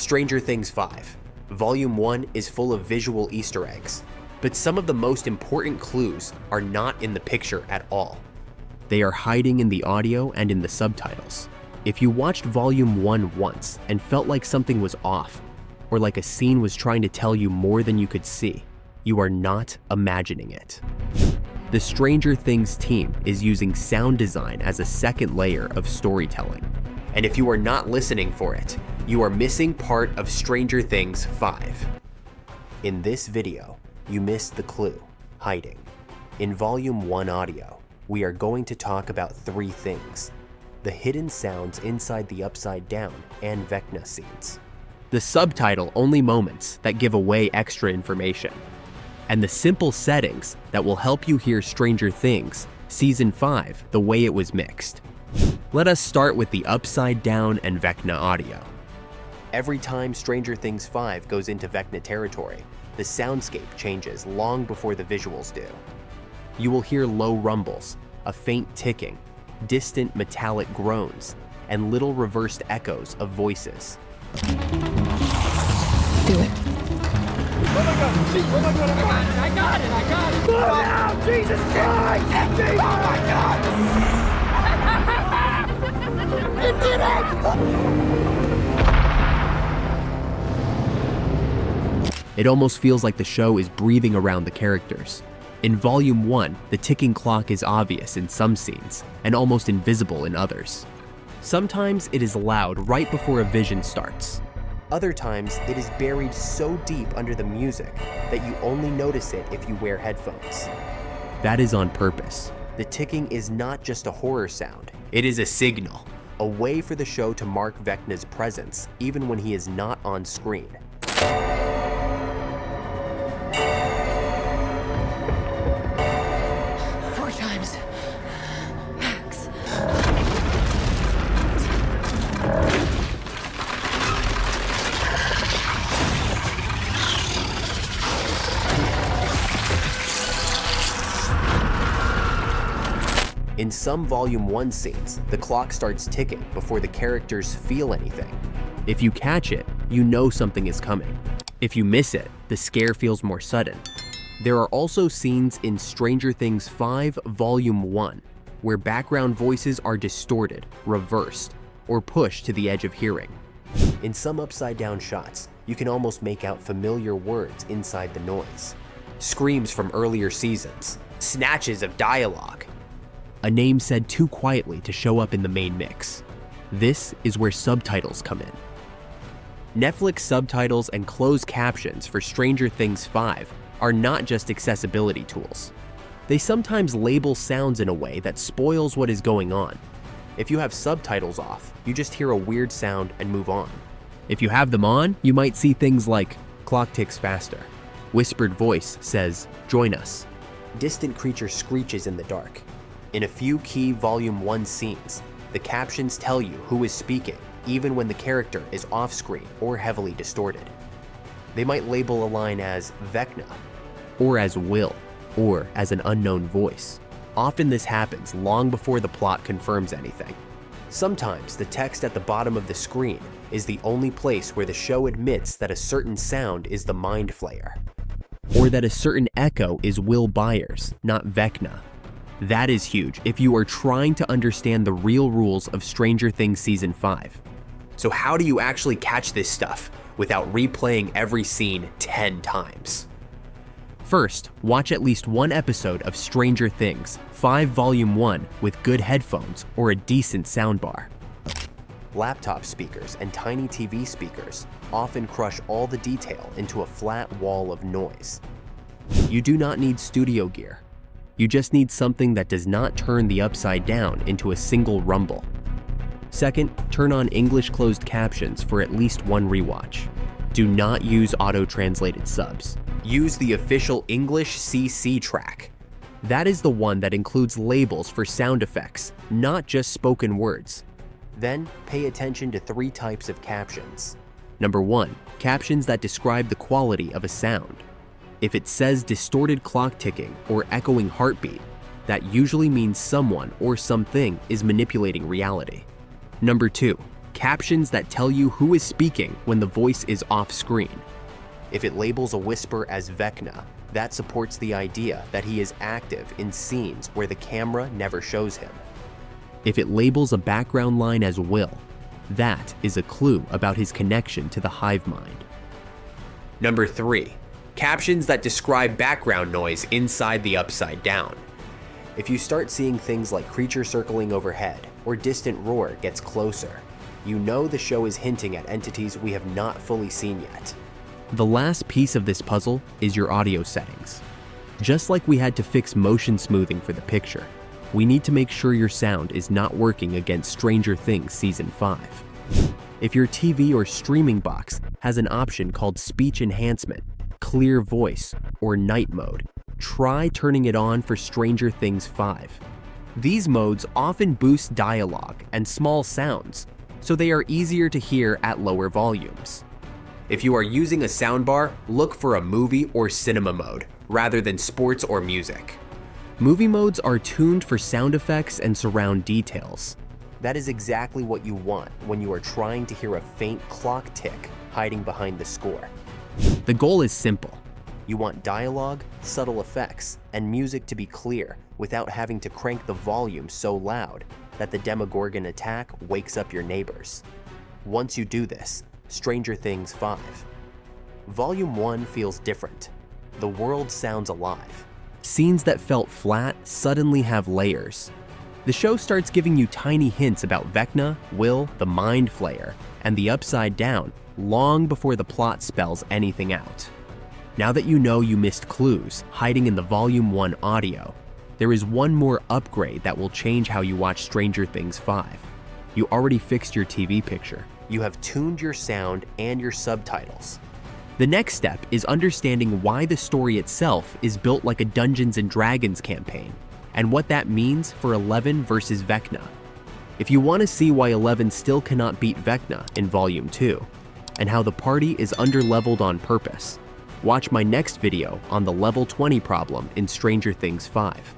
Stranger Things 5. Volume 1 is full of visual Easter eggs, but some of the most important clues are not in the picture at all. They are hiding in the audio and in the subtitles. If you watched Volume 1 once and felt like something was off, or like a scene was trying to tell you more than you could see, you are not imagining it. The Stranger Things team is using sound design as a second layer of storytelling. And if you are not listening for it, you are missing part of Stranger Things 5. In this video, you missed the clue, hiding. In Volume 1 audio, we are going to talk about 3 things: the hidden sounds inside the Upside Down and Vecna scenes, the subtitle-only moments that give away extra information, and the simple settings that will help you hear Stranger Things Season 5 the way it was mixed. Let us start with the Upside Down and Vecna audio. Every time Stranger Things 5 goes into Vecna territory, the soundscape changes long before the visuals do. You will hear low rumbles, a faint ticking, distant metallic groans, and little reversed echoes of voices. Do it. Oh my god! Oh my god! I got it! Slow down! Jesus Christ! Jesus! Oh my god! You did it! It almost feels like the show is breathing around the characters. In Volume 1, the ticking clock is obvious in some scenes and almost invisible in others. Sometimes it is loud right before a vision starts. Other times, it is buried so deep under the music that you only notice it if you wear headphones. That is on purpose. The ticking is not just a horror sound, it is a signal, a way for the show to mark Vecna's presence even when he is not on screen. 4 times. Max. In some Volume 1 scenes, the clock starts ticking before the characters feel anything. If you catch it, you know something is coming. If you miss it, the scare feels more sudden. There are also scenes in Stranger Things 5 Volume 1 where background voices are distorted, reversed, or pushed to the edge of hearing. In some upside-down shots, you can almost make out familiar words inside the noise. Screams from earlier seasons, snatches of dialogue, a name said too quietly to show up in the main mix. This is where subtitles come in. Netflix subtitles and closed captions for Stranger Things 5 are not just accessibility tools. They sometimes label sounds in a way that spoils what is going on. If you have subtitles off, you just hear a weird sound and move on. If you have them on, you might see things like clock ticks faster, whispered voice says, "Join us." Distant creature screeches in the dark. In a few key Volume 1 scenes, the captions tell you who is speaking, even when the character is off-screen or heavily distorted. They might label a line as Vecna, or as Will, or as an unknown voice. Often this happens long before the plot confirms anything. Sometimes the text at the bottom of the screen is the only place where the show admits that a certain sound is the Mind Flayer, or that a certain echo is Will Byers, not Vecna. That is huge if you are trying to understand the real rules of Stranger Things Season 5. So how do you actually catch this stuff without replaying every scene 10 times? First, watch at least one episode of Stranger Things 5 Volume 1 with good headphones or a decent soundbar. Laptop speakers and tiny TV speakers often crush all the detail into a flat wall of noise. You do not need studio gear. You just need something that does not turn the Upside Down into a single rumble. Second, turn on English closed captions for at least one rewatch. Do not use auto-translated subs. Use the official English CC track. That is the one that includes labels for sound effects, not just spoken words. Then, pay attention to 3 types of captions. Number 1, captions that describe the quality of a sound. If it says distorted clock ticking or echoing heartbeat, that usually means someone or something is manipulating reality. Number 2, captions that tell you who is speaking when the voice is off screen. If it labels a whisper as Vecna, that supports the idea that he is active in scenes where the camera never shows him. If it labels a background line as Will, that is a clue about his connection to the hive mind. Number 3. Captions that describe background noise inside the Upside Down. If you start seeing things like creature circling overhead or distant roar gets closer, you know the show is hinting at entities we have not fully seen yet. The last piece of this puzzle is your audio settings. Just like we had to fix motion smoothing for the picture, we need to make sure your sound is not working against Stranger Things Season 5. If your TV or streaming box has an option called speech enhancement, clear voice, or night mode, try turning it on for Stranger Things 5. These modes often boost dialogue and small sounds, so they are easier to hear at lower volumes. If you are using a soundbar, look for a movie or cinema mode, rather than sports or music. Movie modes are tuned for sound effects and surround details. That is exactly what you want when you are trying to hear a faint clock tick hiding behind the score. The goal is simple. You want dialogue, subtle effects, and music to be clear without having to crank the volume so loud that the Demogorgon attack wakes up your neighbors. Once you do this, Stranger Things 5. Volume 1 feels different. The world sounds alive. Scenes that felt flat suddenly have layers. The show starts giving you tiny hints about Vecna, Will, the Mind Flayer, and the Upside Down long before the plot spells anything out. Now that you know you missed clues hiding in the Volume 1 audio, there is one more upgrade that will change how you watch Stranger Things 5. You already fixed your TV picture. You have tuned your sound and your subtitles. The next step is understanding why the story itself is built like a Dungeons & Dragons campaign, and what that means for Eleven versus Vecna. If you want to see why Eleven still cannot beat Vecna in Volume 2, and how the party is underleveled on purpose, watch my next video on the Level 20 problem in Stranger Things 5.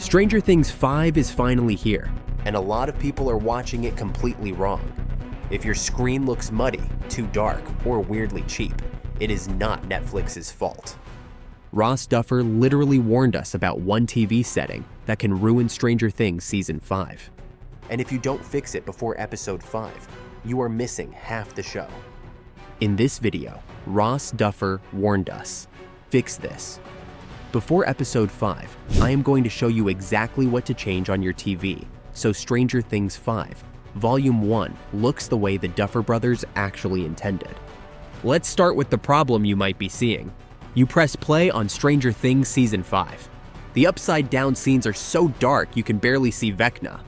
Stranger Things 5 is finally here, and a lot of people are watching it completely wrong. If your screen looks muddy, too dark, or weirdly cheap, it is not Netflix's fault. Ross Duffer literally warned us about one TV setting that can ruin Stranger Things Season 5. And if you don't fix it before Episode 5, you are missing half the show. In this video, Ross Duffer warned us. Fix this. Before Episode 5, I am going to show you exactly what to change on your TV, so Stranger Things 5, Volume 1 looks the way the Duffer Brothers actually intended. Let's start with the problem you might be seeing. You press play on Stranger Things Season 5. The upside down scenes are so dark you can barely see Vecna.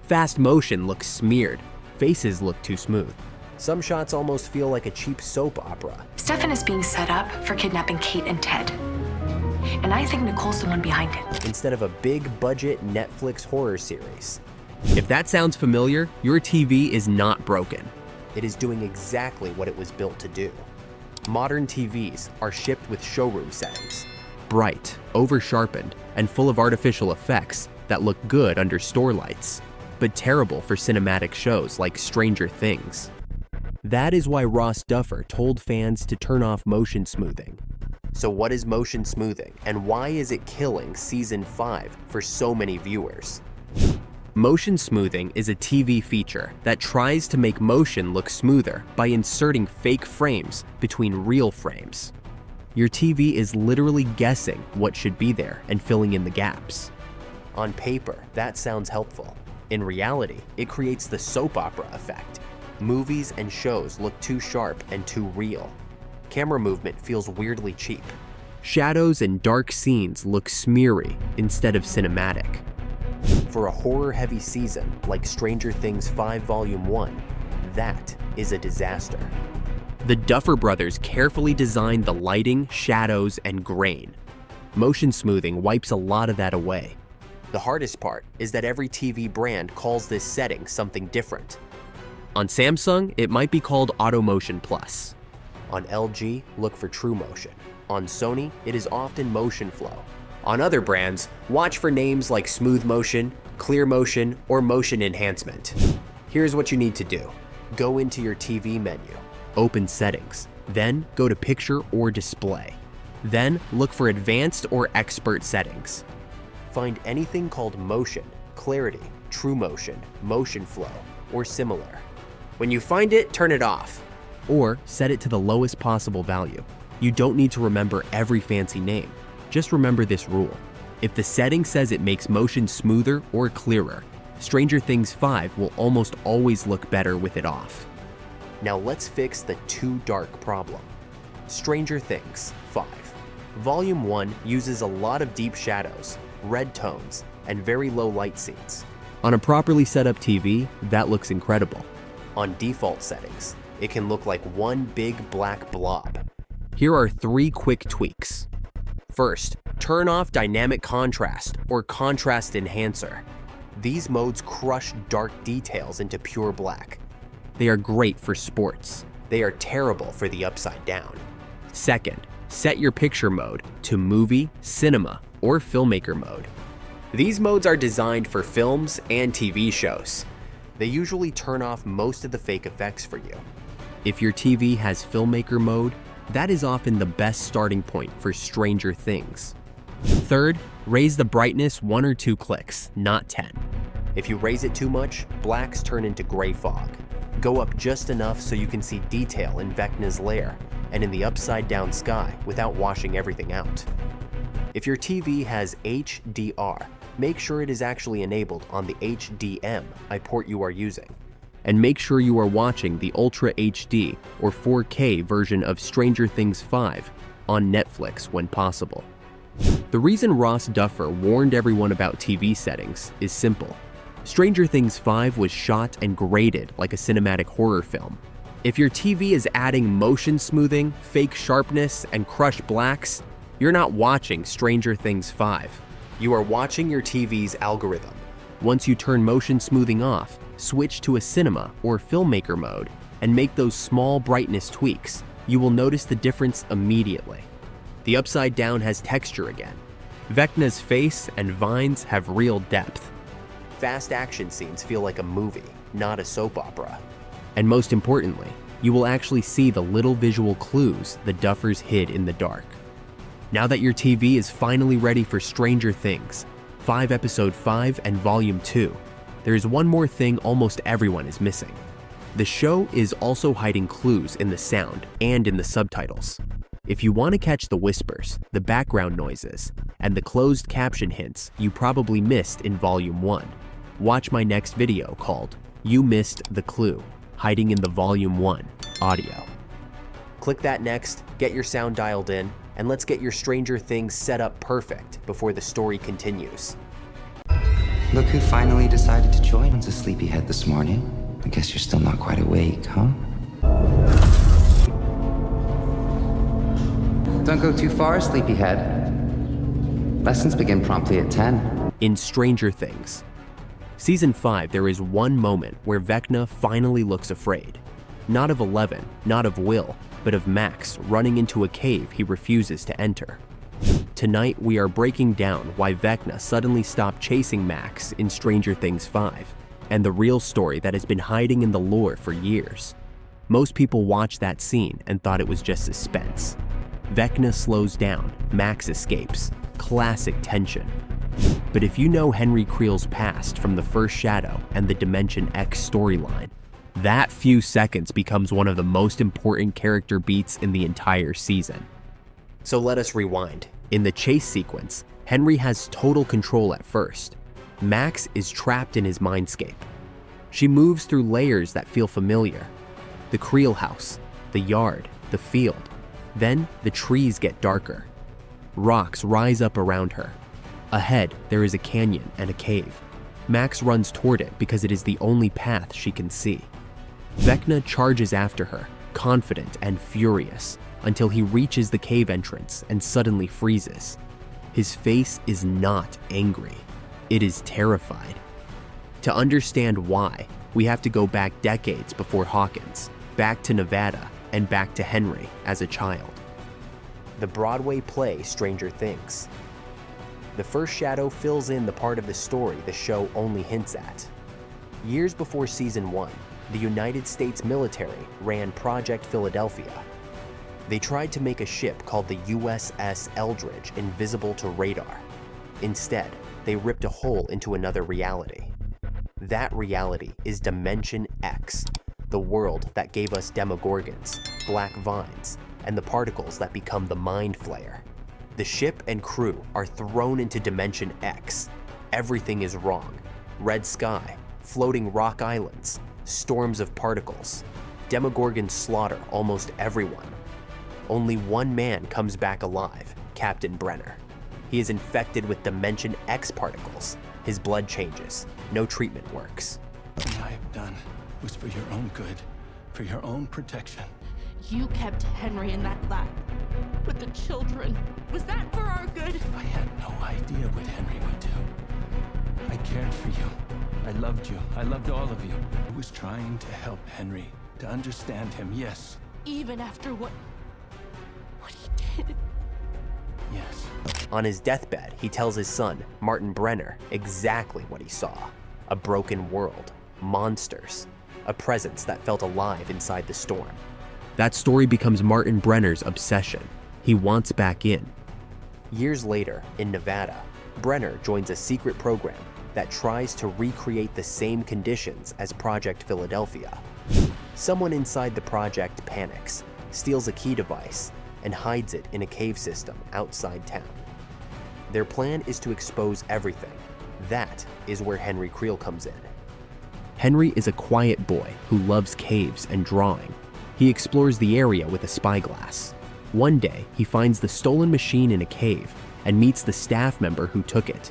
Fast motion looks smeared, faces look too smooth. Some shots almost feel like a cheap soap opera. Stefan is being set up for kidnapping Kate and Ted. And I think Nicole's the one behind it. Instead of a big-budget Netflix horror series. If that sounds familiar, your TV is not broken. It is doing exactly what it was built to do. Modern TVs are shipped with showroom settings. Bright, over-sharpened, and full of artificial effects that look good under store lights, but terrible for cinematic shows like Stranger Things. That is why Ross Duffer told fans to turn off motion smoothing. So what is motion smoothing, and why is it killing Season 5 for so many viewers? Motion smoothing is a TV feature that tries to make motion look smoother by inserting fake frames between real frames. Your TV is literally guessing what should be there and filling in the gaps. On paper, that sounds helpful. In reality, it creates the soap opera effect. Movies and shows look too sharp and too real. Camera movement feels weirdly cheap. Shadows and dark scenes look smeary instead of cinematic. For a horror-heavy season like Stranger Things 5 Volume 1, that is a disaster. The Duffer Brothers carefully designed the lighting, shadows, and grain. Motion smoothing wipes a lot of that away. The hardest part is that every TV brand calls this setting something different. On Samsung, it might be called Auto Motion Plus. On LG, look for True Motion. On Sony, it is often Motion Flow. On other brands, watch for names like Smooth Motion, Clear Motion, or Motion Enhancement. Here's what you need to do. Go into your TV menu, open Settings, then go to Picture or Display. Then look for Advanced or Expert Settings. Find anything called Motion, Clarity, True Motion, Motion Flow, or similar. When you find it, turn it off, or set it to the lowest possible value. You don't need to remember every fancy name. Just remember this rule. If the setting says it makes motion smoother or clearer, Stranger Things 5 will almost always look better with it off. Now let's fix the too dark problem. Stranger Things 5. Volume 1 uses a lot of deep shadows, red tones, and very low light scenes. On a properly set up TV, that looks incredible. On default settings, it can look like one big black blob. Here are 3 quick tweaks. First, turn off dynamic contrast or contrast enhancer. These modes crush dark details into pure black. They are great for sports. They are terrible for the upside down. Second, set your picture mode to movie, cinema, or filmmaker mode. These modes are designed for films and TV shows. They usually turn off most of the fake effects for you. If your TV has filmmaker mode, that is often the best starting point for Stranger Things. Third, raise the brightness 1 or 2 clicks, not 10. If you raise it too much, blacks turn into gray fog. Go up just enough so you can see detail in Vecna's lair and in the upside down sky without washing everything out. If your TV has HDR, make sure it is actually enabled on the HDMI port you are using. And make sure you are watching the Ultra HD or 4K version of Stranger Things 5 on Netflix when possible. The reason Ross Duffer warned everyone about TV settings is simple. Stranger Things 5 was shot and graded like a cinematic horror film. If your TV is adding motion smoothing, fake sharpness, and crushed blacks, you're not watching Stranger Things 5. You are watching your TV's algorithm. Once you turn motion smoothing off, switch to a cinema or filmmaker mode, and make those small brightness tweaks, you will notice the difference immediately. The upside down has texture again. Vecna's face and vines have real depth. Fast action scenes feel like a movie, not a soap opera. And most importantly, you will actually see the little visual clues the Duffers hid in the dark. Now that your TV is finally ready for Stranger Things, 5 Episode 5 and Volume 2, there is one more thing almost everyone is missing. The show is also hiding clues in the sound and in the subtitles. If you want to catch the whispers, the background noises, and the closed caption hints you probably missed in Volume 1, watch my next video called You Missed the Clue, hiding in the Volume 1 audio. Click that next, get your sound dialed in, and let's get your Stranger Things set up perfect before the story continues. Look who finally decided to join us, a sleepyhead this morning. I guess you're still not quite awake, huh? Don't go too far, sleepyhead. Lessons begin promptly at 10. In Stranger Things. Season 5, there is one moment where Vecna finally looks afraid. Not of Eleven, not of Will, but of Max running into a cave he refuses to enter. Tonight, we are breaking down why Vecna suddenly stopped chasing Max in Stranger Things 5, and the real story that has been hiding in the lore for years. Most people watched that scene and thought it was just suspense. Vecna slows down, Max escapes. Classic tension. But if you know Henry Creel's past from the first Shadow and the Dimension X storyline, that few seconds becomes one of the most important character beats in the entire season. So let us rewind. In the chase sequence, Henry has total control at first. Max is trapped in his mindscape. She moves through layers that feel familiar. The Creel house, the yard, the field. Then the trees get darker. Rocks rise up around her. Ahead, there is a canyon and a cave. Max runs toward it because it is the only path she can see. Vecna charges after her, confident and furious, until he reaches the cave entrance and suddenly freezes. His face is not angry. It is terrified. To understand why, we have to go back decades before Hawkins, back to Nevada, and back to Henry as a child. The Broadway play Stranger Things. The first shadow fills in the part of the story the show only hints at. Years before season 1, the United States military ran Project Philadelphia. They tried to make a ship called the USS Eldridge invisible to radar. Instead, they ripped a hole into another reality. That reality is Dimension X, the world that gave us Demogorgons, black vines, and the particles that become the Mind Flayer. The ship and crew are thrown into Dimension X. Everything is wrong. Red sky, floating rock islands, storms of particles. Demogorgons slaughter almost everyone. Only one man comes back alive, Captain Brenner. He is infected with Dimension X particles. His blood changes. No treatment works. What I have done was for your own good, for your own protection. You kept Henry in that lab with the children. Was that for our good? I had no idea what Henry would do. I cared for you. I loved you. I loved all of you. I was trying to help Henry, to understand him, yes. Even after what he did. Yes. On his deathbed, he tells his son, Martin Brenner, exactly what he saw. A broken world, monsters, a presence that felt alive inside the storm. That story becomes Martin Brenner's obsession. He wants back in. Years later, in Nevada, Brenner joins a secret program that tries to recreate the same conditions as Project Philadelphia. Someone inside the project panics, steals a key device, and hides it in a cave system outside town. Their plan is to expose everything. That is where Henry Creel comes in. Henry is a quiet boy who loves caves and drawing. He explores the area with a spyglass. One day, he finds the stolen machine in a cave and meets the staff member who took it.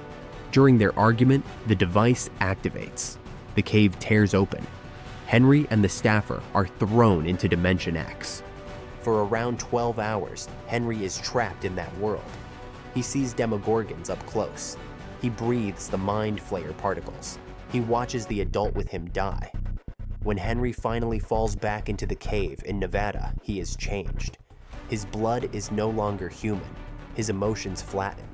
During their argument, the device activates. The cave tears open. Henry and the staffer are thrown into Dimension X. For around 12 hours, Henry is trapped in that world. He sees Demogorgons up close. He breathes the Mind Flayer particles. He watches the adult with him die. When Henry finally falls back into the cave in Nevada, he is changed. His blood is no longer human. His emotions flatten.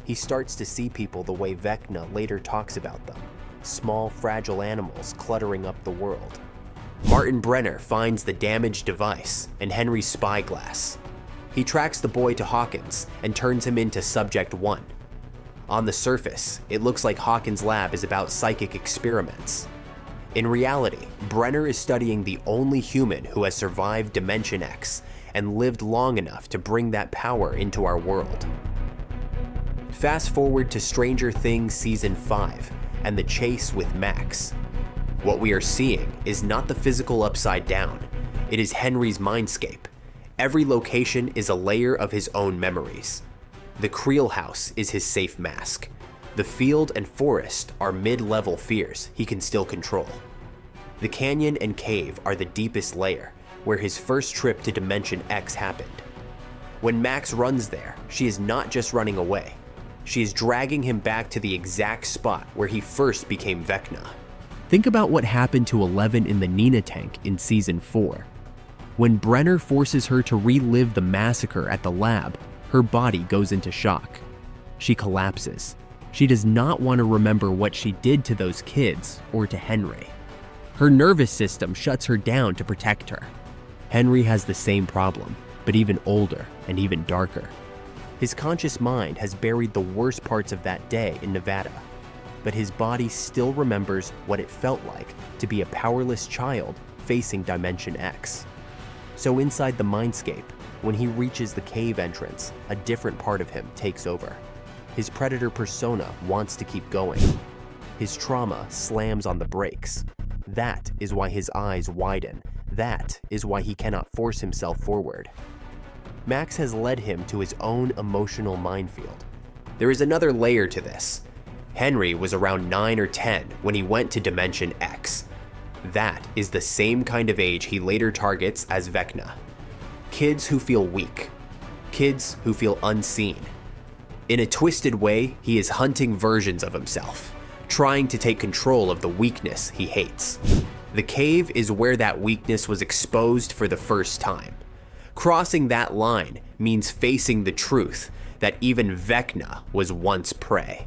He starts to see people the way Vecna later talks about them, small, fragile animals cluttering up the world. Martin Brenner finds the damaged device and Henry's spyglass. He tracks the boy to Hawkins and turns him into Subject 1. On the surface, it looks like Hawkins' lab is about psychic experiments. In reality, Brenner is studying the only human who has survived Dimension X and lived long enough to bring that power into our world. Fast forward to Stranger Things Season 5 and the chase with Max. What we are seeing is not the physical upside down, it is Henry's mindscape. Every location is a layer of his own memories. The Creel house is his safe mask. The field and forest are mid-level fears he can still control. The canyon and cave are the deepest layer, where his first trip to Dimension X happened. When Max runs there, she is not just running away. She is dragging him back to the exact spot where he first became Vecna. Think about what happened to Eleven in the Nina tank in Season 4. When Brenner forces her to relive the massacre at the lab, her body goes into shock. She collapses. She does not want to remember what she did to those kids or to Henry. Her nervous system shuts her down to protect her. Henry has the same problem, but even older and even darker. His conscious mind has buried the worst parts of that day in Nevada, but his body still remembers what it felt like to be a powerless child facing Dimension X. So inside the mindscape, when he reaches the cave entrance, a different part of him takes over. His predator persona wants to keep going. His trauma slams on the brakes. That is why his eyes widen. That is why he cannot force himself forward. Max has led him to his own emotional minefield. There is another layer to this. Henry was around 9 or 10 when he went to Dimension X. That is the same kind of age he later targets as Vecna. Kids who feel weak. Kids who feel unseen. In a twisted way, he is hunting versions of himself, trying to take control of the weakness he hates. The cave is where that weakness was exposed for the first time. Crossing that line means facing the truth that even Vecna was once prey.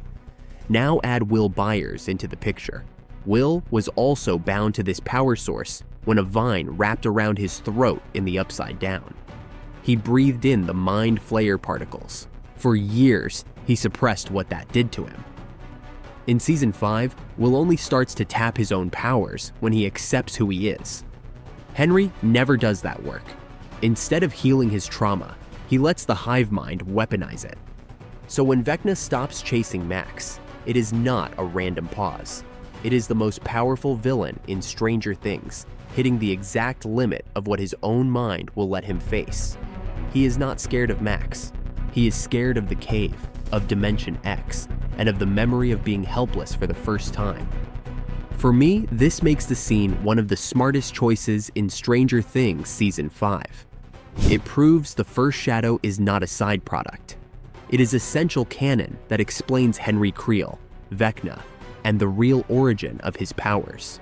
Now add Will Byers into the picture. Will was also bound to this power source when a vine wrapped around his throat in the Upside Down. He breathed in the Mind Flayer particles. For years, he suppressed what that did to him. In Season 5, Will only starts to tap his own powers when he accepts who he is. Henry never does that work. Instead of healing his trauma, he lets the hive mind weaponize it. So when Vecna stops chasing Max, it is not a random pause. It is the most powerful villain in Stranger Things, hitting the exact limit of what his own mind will let him face. He is not scared of Max. He is scared of the cave, of Dimension X, and of the memory of being helpless for the first time. For me, this makes the scene one of the smartest choices in Stranger Things Season 5. It proves the first shadow is not a side product. It is essential canon that explains Henry Creel, Vecna, and the real origin of his powers.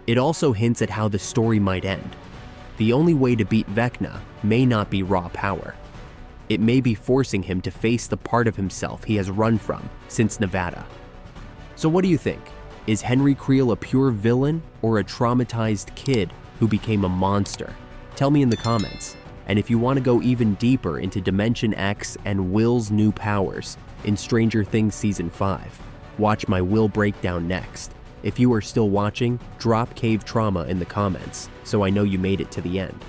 It also hints at how the story might end. The only way to beat Vecna may not be raw power. It may be forcing him to face the part of himself he has run from since Nevada. So what do you think? Is Henry Creel a pure villain or a traumatized kid who became a monster? Tell me in the comments. And if you want to go even deeper into Dimension X and Will's new powers in Stranger Things Season 5, watch my Will breakdown next. If you are still watching, drop cave trauma in the comments so I know you made it to the end.